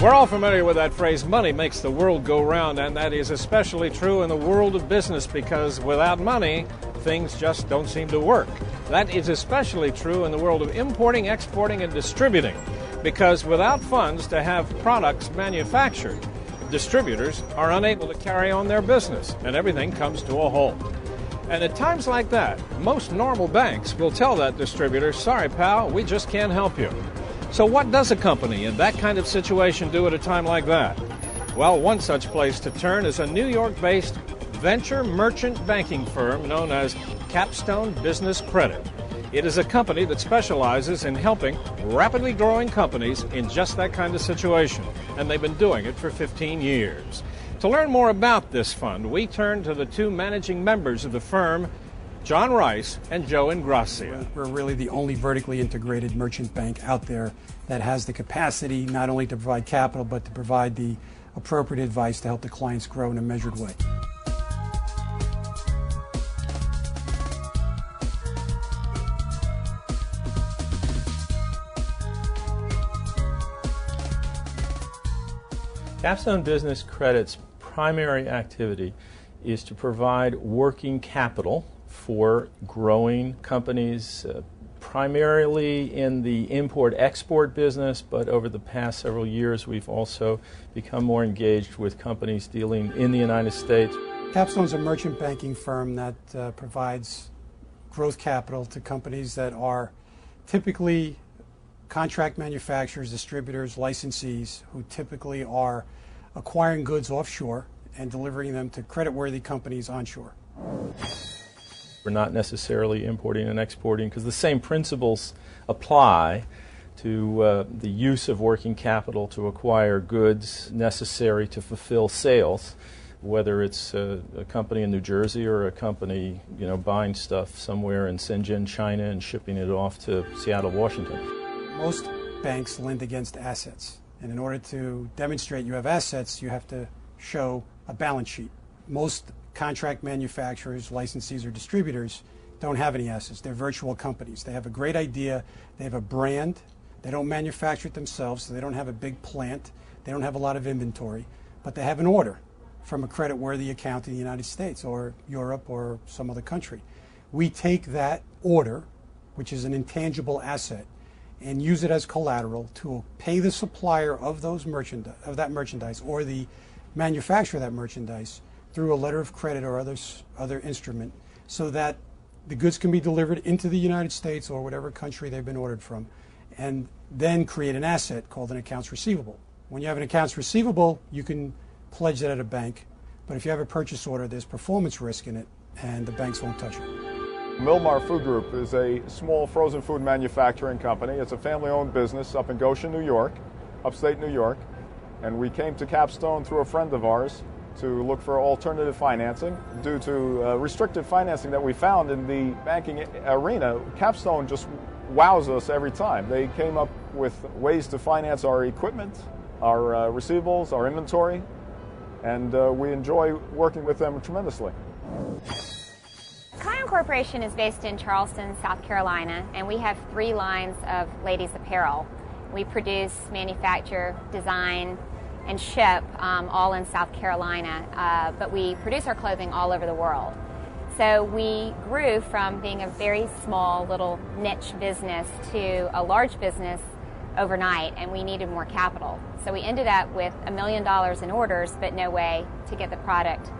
We're all familiar with that phrase, money makes the world go round, and that is especially true in the world of business because without money, things just don't seem to work. That is especially true in the world of importing, exporting, and distributing because without funds to have products manufactured, distributors are unable to carry on their business, and everything comes to a halt. And at times like that, most normal banks will tell that distributor, sorry, pal, we just can't help you. So what does a company in that kind of situation do at a time like that? Well, one such place to turn is a New York-based venture merchant banking firm known as Capstone Business Credit. It is a company that specializes in helping rapidly growing companies in just that kind of situation, and they've been doing it for 15 years. To learn more about this fund, we turn to the two managing members of the firm, John Rice and Joe Ingrassia. We're really the only vertically integrated merchant bank out there that has the capacity not only to provide capital, but to provide the appropriate advice to help the clients grow in a measured way. Capstone Business Credit's primary activity is to provide working capital for growing companies, primarily in the import-export business, but over the past several years we've also become more engaged with companies dealing in the United States. Capstone is a merchant banking firm that provides growth capital to companies that are typically contract manufacturers, distributors, licensees who typically are acquiring goods offshore and delivering them to creditworthy companies onshore. We're not necessarily importing and exporting because the same principles apply to the use of working capital to acquire goods necessary to fulfill sales, whether it's a company in New Jersey or a company, buying stuff somewhere in Shenzhen, China, and shipping it off to Seattle, Washington. Most banks lend against assets, and in order to demonstrate you have assets, you have to show a balance sheet. Most contract manufacturers, licensees, or distributors don't have any assets. They're virtual companies. They have a great idea. They have a brand. They don't manufacture it themselves, so they don't have a big plant. They don't have a lot of inventory, but they have an order from a creditworthy account in the United States or Europe or some other country. We take that order, which is an intangible asset, and use it as collateral to pay the supplier of that merchandise or the manufacturer of that merchandise through a letter of credit or other instrument so that the goods can be delivered into the United States or whatever country they've been ordered from, and then create an asset called an accounts receivable. When you have an accounts receivable, you can pledge that at a bank, but if you have a purchase order, there's performance risk in it, and the banks won't touch it. Milmar Food Group is a small frozen food manufacturing company. It's a family-owned business up in Goshen, New York, upstate New York, and we came to Capstone through a friend of ours to look for alternative financing. Due to restricted financing that we found in the banking arena, Capstone just wows us every time. They came up with ways to finance our equipment, our receivables, our inventory, and we enjoy working with them tremendously. Kion Corporation is based in Charleston, South Carolina, and we have 3 lines of ladies' apparel. We produce, manufacture, design, and ship all in South Carolina, but we produce our clothing all over the world. So we grew from being a very small little niche business to a large business overnight, and we needed more capital. So we ended up with $1 million in orders, but no way to get the product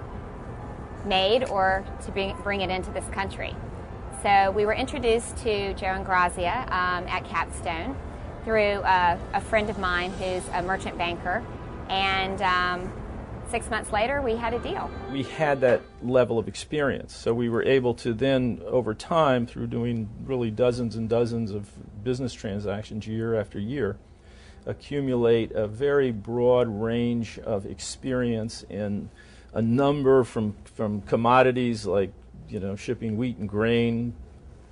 made or to bring it into this country. So we were introduced to Joe Ingrassia at Capstone through a friend of mine who's a merchant banker, and 6 months later we had a deal. We had that level of experience, so we were able to then, over time, through doing really dozens and dozens of business transactions year after year, accumulate a very broad range of experience in a number from commodities like shipping wheat and grain,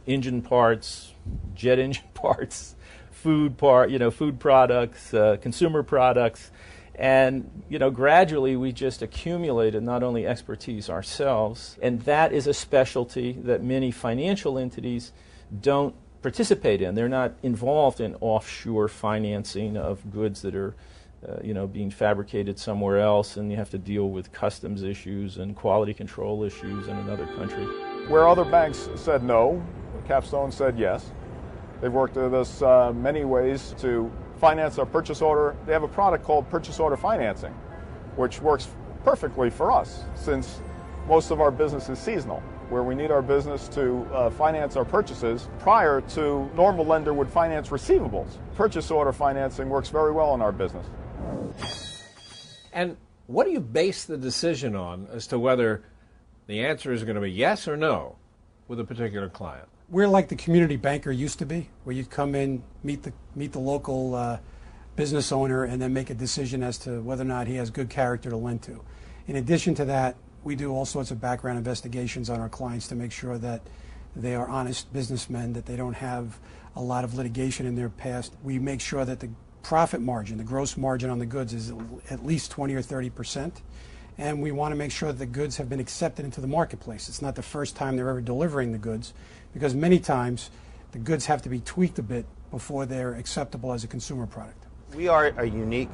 engine parts, jet engine parts, food products, consumer products, and gradually we just accumulated not only expertise ourselves, and that is a specialty that many financial entities don't participate in. They're not involved in offshore financing of goods that are being fabricated somewhere else, and you have to deal with customs issues and quality control issues in another country. Where other banks said no, Capstone said yes. They've worked with us many ways to finance our purchase order. They have a product called purchase order financing, which works perfectly for us since most of our business is seasonal, where we need our business to finance our purchases prior to normal lender would finance receivables. Purchase order financing works very well in our business. And what do you base the decision on as to whether the answer is going to be yes or no with a particular client? We're like the community banker used to be, where you'd come in, meet the local business owner, and then make a decision as to whether or not he has good character to lend to. In addition to that, we do all sorts of background investigations on our clients to make sure that they are honest businessmen, that they don't have a lot of litigation in their past. We make sure that the profit margin, the gross margin on the goods, is at least 20 or 30%. And we want to make sure that the goods have been accepted into the marketplace. It's not the first time they're ever delivering the goods, because many times the goods have to be tweaked a bit before they're acceptable as a consumer product. We are a unique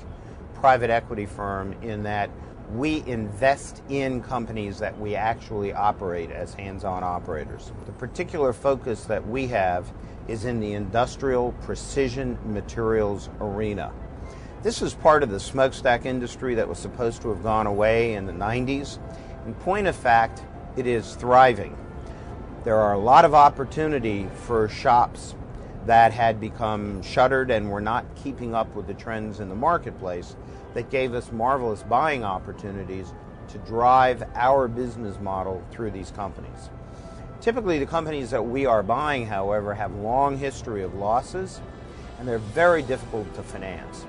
private equity firm in that we invest in companies that we actually operate as hands-on operators. The particular focus that we have is in the industrial precision materials arena. This is part of the smokestack industry that was supposed to have gone away in the 90s. In point of fact, it is thriving. There are a lot of opportunity for shops that had become shuttered and were not keeping up with the trends in the marketplace that gave us marvelous buying opportunities to drive our business model through these companies. Typically, the companies that we are buying, however, have long history of losses, and they're very difficult to finance.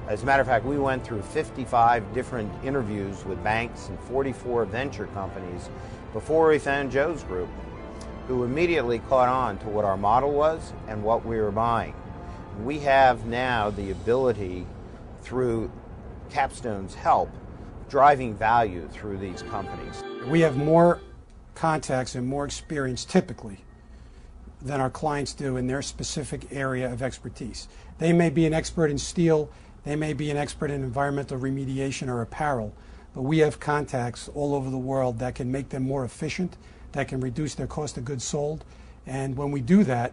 As a matter of fact, we went through 55 different interviews with banks and 44 venture companies before we found Joe's Group, who immediately caught on to what our model was and what we were buying. We have now the ability, through Capstone's help, driving value through these companies. We have more contacts and more experience typically than our clients do in their specific area of expertise. They may be an expert in steel, they may be an expert in environmental remediation or apparel, but we have contacts all over the world that can make them more efficient, that can reduce their cost of goods sold. And when we do that,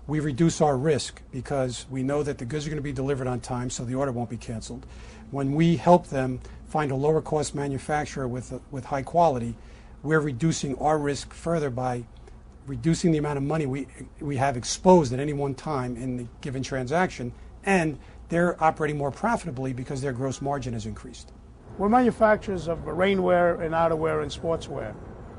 we reduce our risk because we know that the goods are going to be delivered on time, so the order won't be canceled. When we help them find a lower cost manufacturer with high quality, we're reducing our risk further by reducing the amount of money we have exposed at any one time in the given transaction, and they're operating more profitably because their gross margin has increased. We're manufacturers of rainwear and outerwear and sportswear.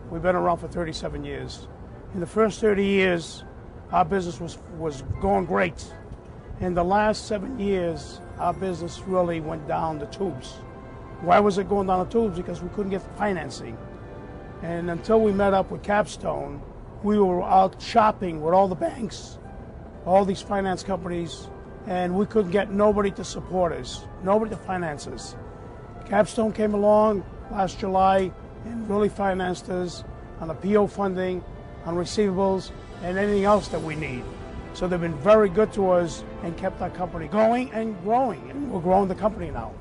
We've been around for 37 years. In the first 30 years, our business was going great. In the last 7 years, our business really went down the tubes. Why was it going down the tubes? Because we couldn't get financing. And until we met up with Capstone, we were out shopping with all the banks, all these finance companies, and we couldn't get nobody to support us, nobody to finance us. Capstone came along last July and really financed us on the PO funding, on receivables, and anything else that we need. So they've been very good to us and kept our company going and growing, and we're growing the company now.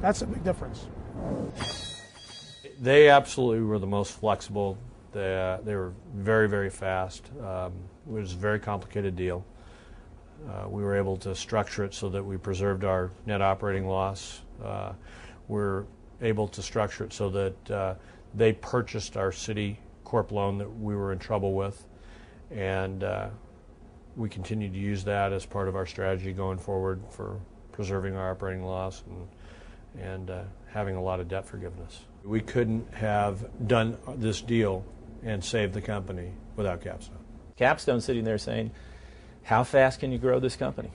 That's a big difference. They absolutely were the most flexible. They were very, very fast. It was a very complicated deal. We were able to structure it so that we preserved our net operating loss. We're able to structure it so that they purchased our Citi Corp loan that we were in trouble with, and we continue to use that as part of our strategy going forward for preserving our operating loss and having a lot of debt forgiveness. We couldn't have done this deal and saved the company without Capstone. Capstone's sitting there saying, how fast can you grow this company?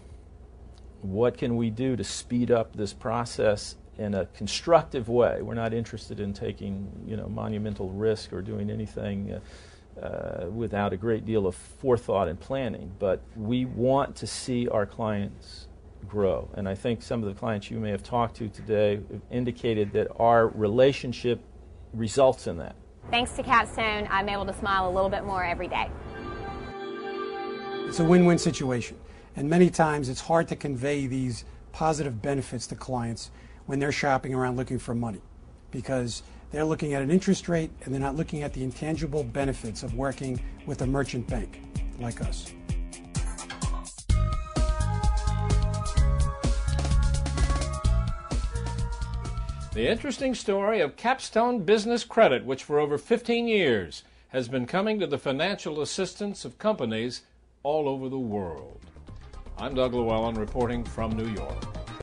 What can we do to speed up this process in a constructive way? We're not interested in taking, monumental risk or doing anything without a great deal of forethought and planning. But we want to see our clients grow. And I think some of the clients you may have talked to today have indicated that our relationship results in that. Thanks to Capstone, I'm able to smile a little bit more every day. It's a win-win situation. And many times it's hard to convey these positive benefits to clients when they're shopping around looking for money, because they're looking at an interest rate and they're not looking at the intangible benefits of working with a merchant bank like us. The interesting story of Capstone Business Credit, which for over 15 years has been coming to the financial assistance of companies all over the world. I'm Doug Llewellyn reporting from New York.